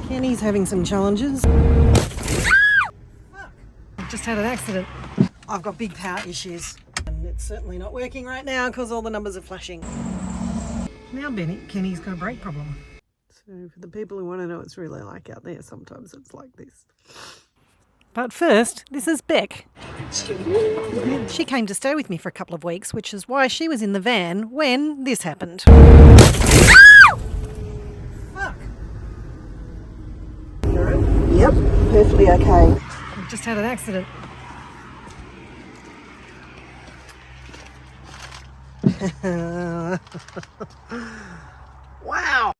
Kenny's having some challenges. I've just had an accident. I've got big power issues and it's certainly not working right now because all the numbers are flashing. Now Kenny's got a brake problem. So for the people who want to know what it's really like out there, sometimes it's like this. But first, this is Beck. She came to stay with me for a couple of weeks, which is why she was in the van when this happened. Fuck. Yep, perfectly okay. I've just had an accident. Wow.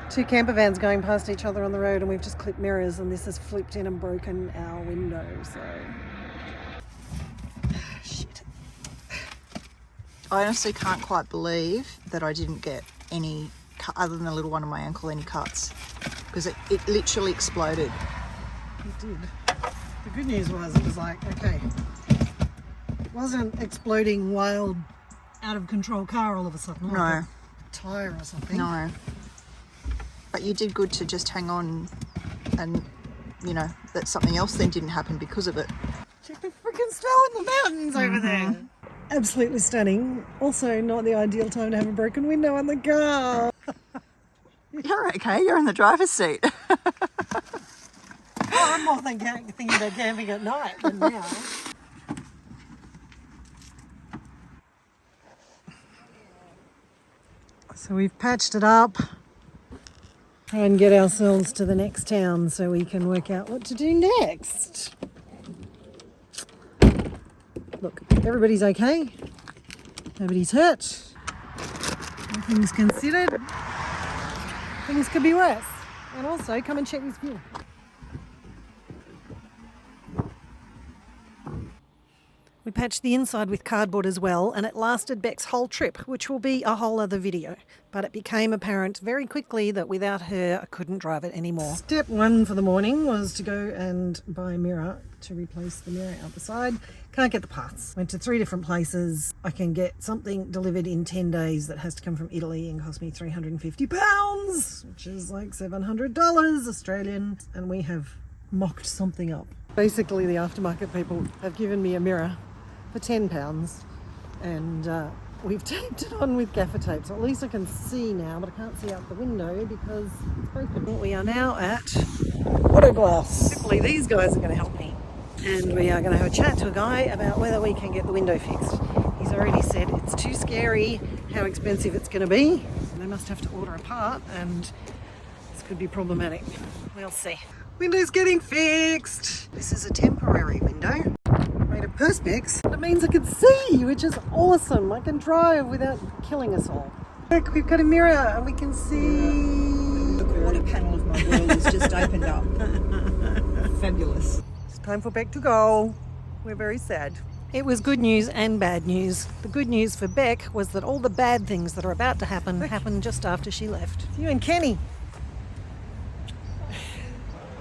Two camper vans going past each other on the road and we've just clipped mirrors and this has flipped in and broken our window, so... Shit. I honestly can't quite believe that I didn't get any, other than a little one on my ankle, any cuts. Because it literally exploded. It did. The good news was it was like, okay, it wasn't exploding wild, out of control car all of a sudden. No. Like a tyre or something. No. But you did good to just hang on and, you know, that something else then didn't happen because of it. Check the freaking snow in the mountains over there. Absolutely stunning. Also not the ideal time to have a broken window on the car. You're okay, you're in the driver's seat. I'm more thinking about camping at night than now. So we've patched it up. Try and get ourselves to the next town so we can work out what to do next. Look, everybody's okay. Nobody's hurt. All things considered, things could be worse. And also, come and check this view. We patched the inside with cardboard as well, and it lasted Beck's whole trip, which will be a whole other video. But it became apparent very quickly that without her, I couldn't drive it anymore. Step one for the morning was to go and buy a mirror to replace the mirror out the side. Can't get the parts. Went to 3 different places. I can get something delivered in 10 days that has to come from Italy and cost me £350, which is like $700 Australian, and we have mocked something up. Basically, the aftermarket people have given me a mirror for £10 and we've taped it on with gaffer tape, so at least I can see now, but I can't see out the window because it's broken. We are now at Auto Glass. Hopefully these guys are going to help me, and we are going to have a chat to a guy about whether we can get the window fixed. He's already said it's too scary how expensive it's going to be. They must have to order a part and this could be problematic. We'll see. Window's getting fixed. This is a temporary window made of perspex. It means I can see, which is awesome. I can drive without killing us all. Look, we've got a mirror and we can see. The quarter panel of my world has just opened up. Fabulous. It's time for Beck to go. We're very sad. It was good news and bad news. The good news for Beck was that all the bad things that are about to happen happened just after she left. You and Kenny.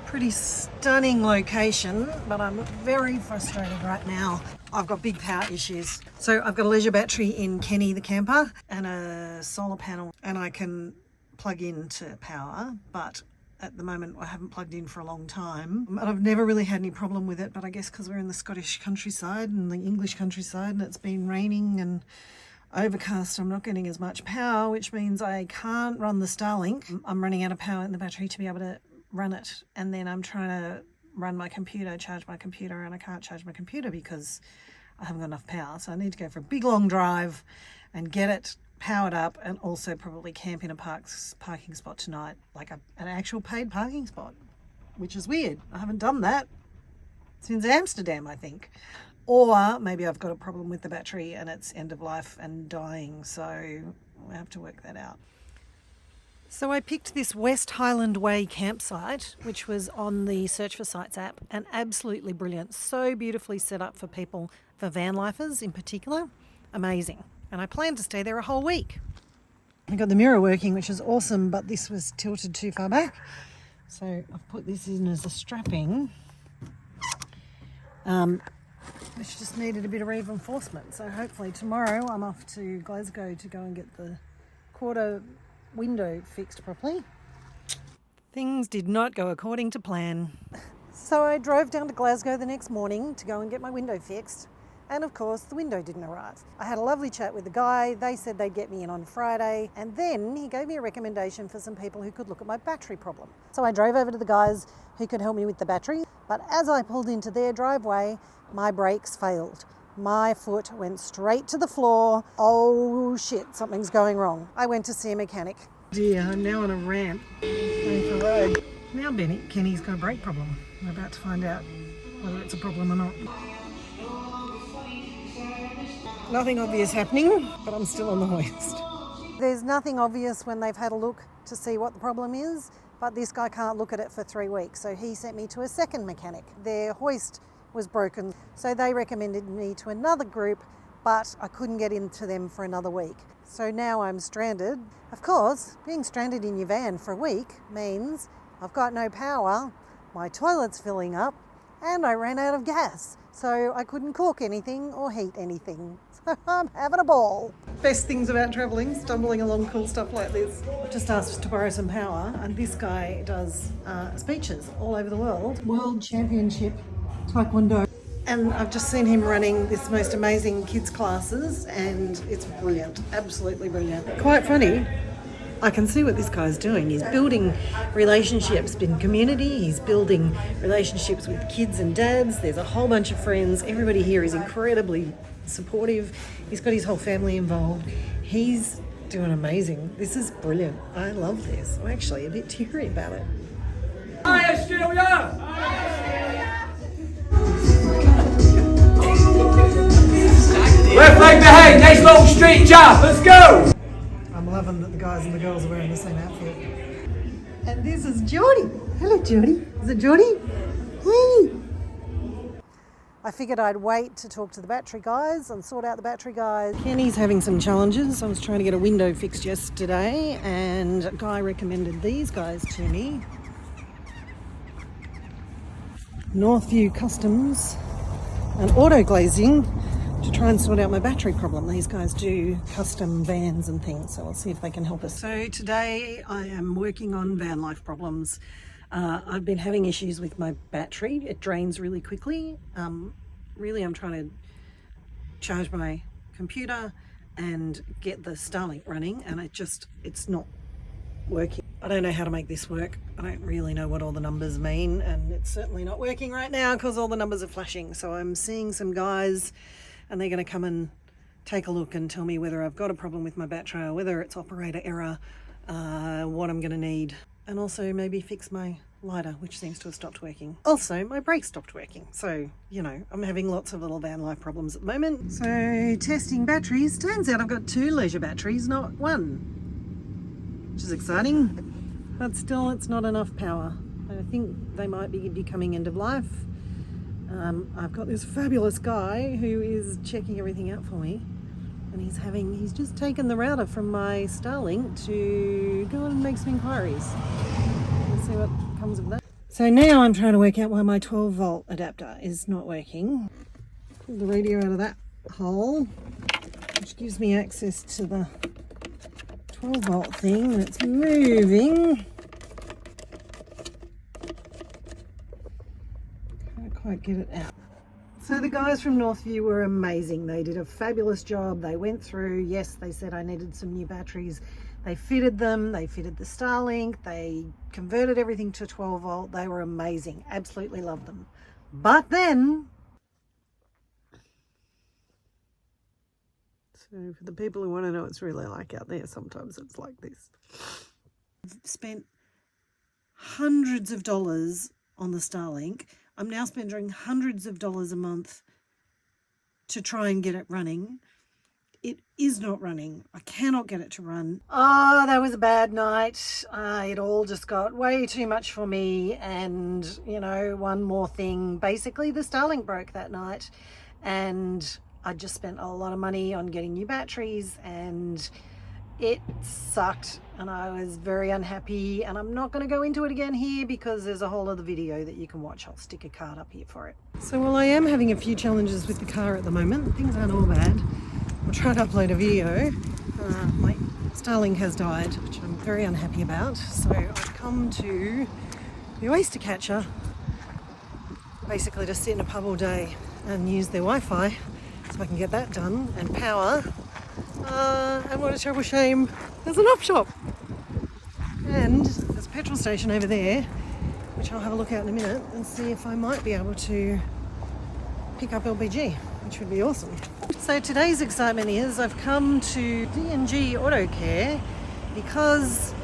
Pretty stunning location, but I'm very frustrated right now. I've got big power issues. So I've got a leisure battery in Kenny the camper and a solar panel, and I can plug into power, but at the moment I haven't plugged in for a long time. And I've never really had any problem with it, but I guess because we're in the Scottish countryside and the English countryside and it's been raining and overcast, I'm not getting as much power, which means I can't run the Starlink. I'm running out of power in the battery to be able to run it, and then I'm trying to run my computer, charge my computer, and I can't charge my computer because I haven't got enough power. So I need to go for a big long drive and get it powered up, and also probably camp in a parking spot tonight, like an actual paid parking spot, which is weird. I haven't done that since Amsterdam, I think. Or maybe I've got a problem with the battery and it's end of life and dying, so we'll have to work that out. So I picked this West Highland Way campsite, which was on the Search for Sites app, and absolutely brilliant. So beautifully set up for people, for vanlifers in particular. Amazing. And I plan to stay there a whole week. I got the mirror working, which is awesome, but this was tilted too far back. So I've put this in as a strapping, which just needed a bit of reinforcement. So hopefully tomorrow I'm off to Glasgow to go and get the quarter window fixed properly. Things did not go according to plan. So I drove down to Glasgow the next morning to go and get my window fixed. And of course, the window didn't arrive. I had a lovely chat with the guy. They said they'd get me in on Friday. And then he gave me a recommendation for some people who could look at my battery problem. So I drove over to the guys who could help me with the battery. But as I pulled into their driveway, my brakes failed. My foot went straight to the floor. Oh shit, something's going wrong. I went to see a mechanic. Dear, I'm now on a ramp going for a road. Now Kenny's got a brake problem. We're about to find out whether it's a problem or not. Nothing obvious happening, but I'm still on the hoist. There's nothing obvious when they've had a look to see what the problem is, but this guy can't look at it for 3 weeks, so he sent me to a second mechanic. Their hoist was broken, so they recommended me to another group, but I couldn't get into them for another week. So now I'm stranded. Of course, being stranded in your van for a week means I've got no power, my toilet's filling up, and I ran out of gas. So I couldn't cook anything or heat anything. So I'm having a ball. Best things about travelling, stumbling along cool stuff like this. I've just asked to borrow some power, and this guy does speeches all over the world. World Championship Taekwondo. And I've just seen him running this most amazing kids classes, and it's brilliant, absolutely brilliant. Quite funny. I can see what this guy's doing. He's building relationships in community. He's building relationships with kids and dads. There's a whole bunch of friends. Everybody here is incredibly supportive. He's got his whole family involved. He's doing amazing. This is brilliant. I love this. I'm actually a bit teary about it. Hi, Australia! Left leg behind, nice long straight jab, let's go! I'm loving that the guys and the girls are wearing the same outfit. And this is Geordie. Hello, Geordie. Is it Geordie? Hey. I figured I'd wait to talk to the battery guys and sort out the battery guys. Kenny's having some challenges. I was trying to get a window fixed yesterday, and a guy recommended these guys to me. Northview Customs and Auto Glazing, to try and sort out my battery problem. These guys do custom vans and things, so I'll see if they can help us. So today I am working on van life problems. I've been having issues with my battery. It drains really quickly. Really, I'm trying to charge my computer and get the Starlink running, and it's not working. I don't know how to make this work. I don't really know what all the numbers mean, and it's certainly not working right now because all the numbers are flashing. So I'm seeing some guys, and they're going to come and take a look and tell me whether I've got a problem with my battery or whether it's operator error, what I'm going to need, and also maybe fix my lighter, which seems to have stopped working. Also, my brake stopped working. So, you know, I'm having lots of little van life problems at the moment. So, testing batteries. Turns out I've got 2 leisure batteries, not 1, which is exciting. But still, it's not enough power. I think they might be becoming end of life. I've got this fabulous guy who is checking everything out for me, and he's just taken the router from my Starlink to go and make some inquiries. Let's see what comes of that. So now I'm trying to work out why my 12 volt adapter is not working. Pull the radio out of that hole, which gives me access to the 12 volt thing, and it's moving. Quite get it out. So the guys from Northview were amazing. They did a fabulous job. They went through, yes, they said I needed some new batteries. They fitted them, they fitted the Starlink, they converted everything to 12 volt. They were amazing. Absolutely loved them. But then, so for the people who want to know what it's really like out there, sometimes it's like this. I've spent hundreds of dollars on the Starlink. I'm now spending hundreds of dollars a month to try and get it running. It is not running. I cannot get it to run. Oh, that was a bad night. It all just got way too much for me. And, you know, one more thing. Basically, the Starlink broke that night. And I just spent a lot of money on getting new batteries, and it sucked, and I was very unhappy, and I'm not going to go into it again here because there's a whole other video that you can watch. I'll stick a card up here for it. So while I am having a few challenges with the car at the moment, things aren't all bad. I'll try to upload a video. My Starlink has died, which I'm very unhappy about. So I've come to the oyster catcher, basically to sit in a pub all day and use their Wi-Fi so I can get that done and power. And what a terrible shame, there's an op shop. And there's a petrol station over there, which I'll have a look at in a minute and see if I might be able to pick up LPG, which would be awesome. So today's excitement is I've come to D&G Auto Care because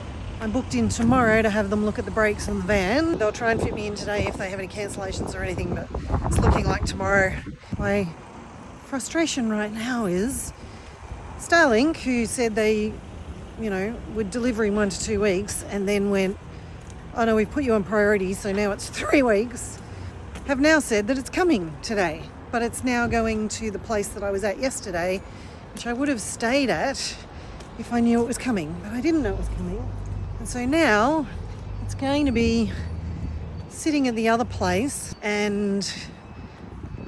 I'm booked in tomorrow to have them look at the brakes on the van. They'll try and fit me in today if they have any cancellations or anything, but it's looking like tomorrow. My frustration right now is Starlink, who said they, would deliver in 1 to 2 weeks and then went, oh no, we've put you on priority, so now it's 3 weeks, have now said that it's coming today. But it's now going to the place that I was at yesterday, which I would have stayed at if I knew it was coming, but I didn't know it was coming. And so now it's going to be sitting at the other place and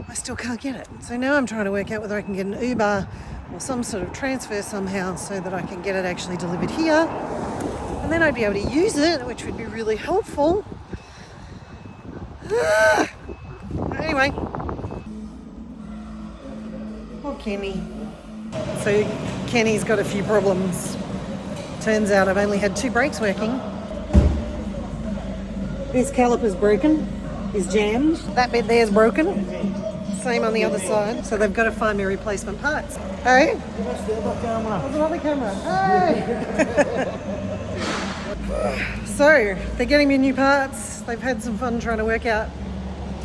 I still can't get it. So now I'm trying to work out whether I can get an Uber or some sort of transfer somehow so that I can get it actually delivered here. And then I'd be able to use it, which would be really helpful. Anyway. Oh, Kenny. So Kenny's got a few problems. Turns out I've only had 2 brakes working. This caliper's broken, is jammed. That bit there's broken. Same on the other side. So they've got to find me replacement parts. Hey? There's another camera. Hey! So they're getting me new parts. They've had some fun trying to work out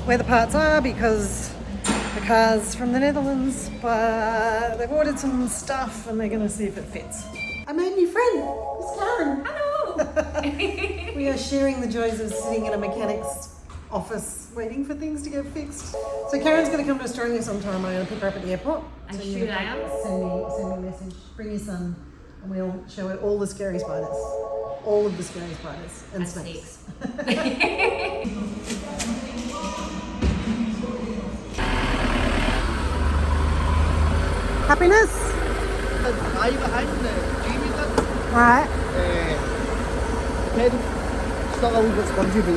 where the parts are because the car's from the Netherlands, but they've ordered some stuff and they're going to see if it fits. I made a new friend. It's Karen. Hello. We are sharing the joys of sitting in a mechanic's office waiting for things to get fixed. So Karen's going to come to Australia sometime. I'm going to pick her up at the airport. I So shoot, you I am. Send me a message. Bring your son and we'll show her all the scary spiders. All of the scary spiders and And snakes. Happiness? Right. It's not always what's spongy, but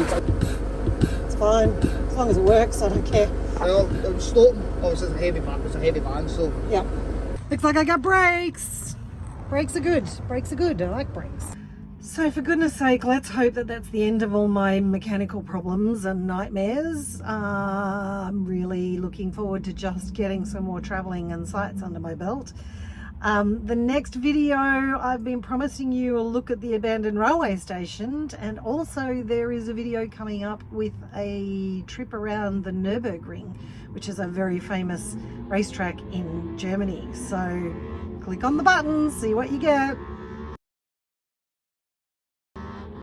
It's fine. As long as it works, I don't care. it was stopping. Obviously, it's a heavy van, so. Yep. Looks like I got brakes. Brakes are good. Brakes are good. I like brakes. So for goodness sake, let's hope that that's the end of all my mechanical problems and nightmares. I'm really looking forward to just getting some more travelling and sights under my belt. The next video, I've been promising you a look at the abandoned railway station, and also there is a video coming up with a trip around the Nürburgring, which is a very famous racetrack in Germany. So click on the button, see what you get.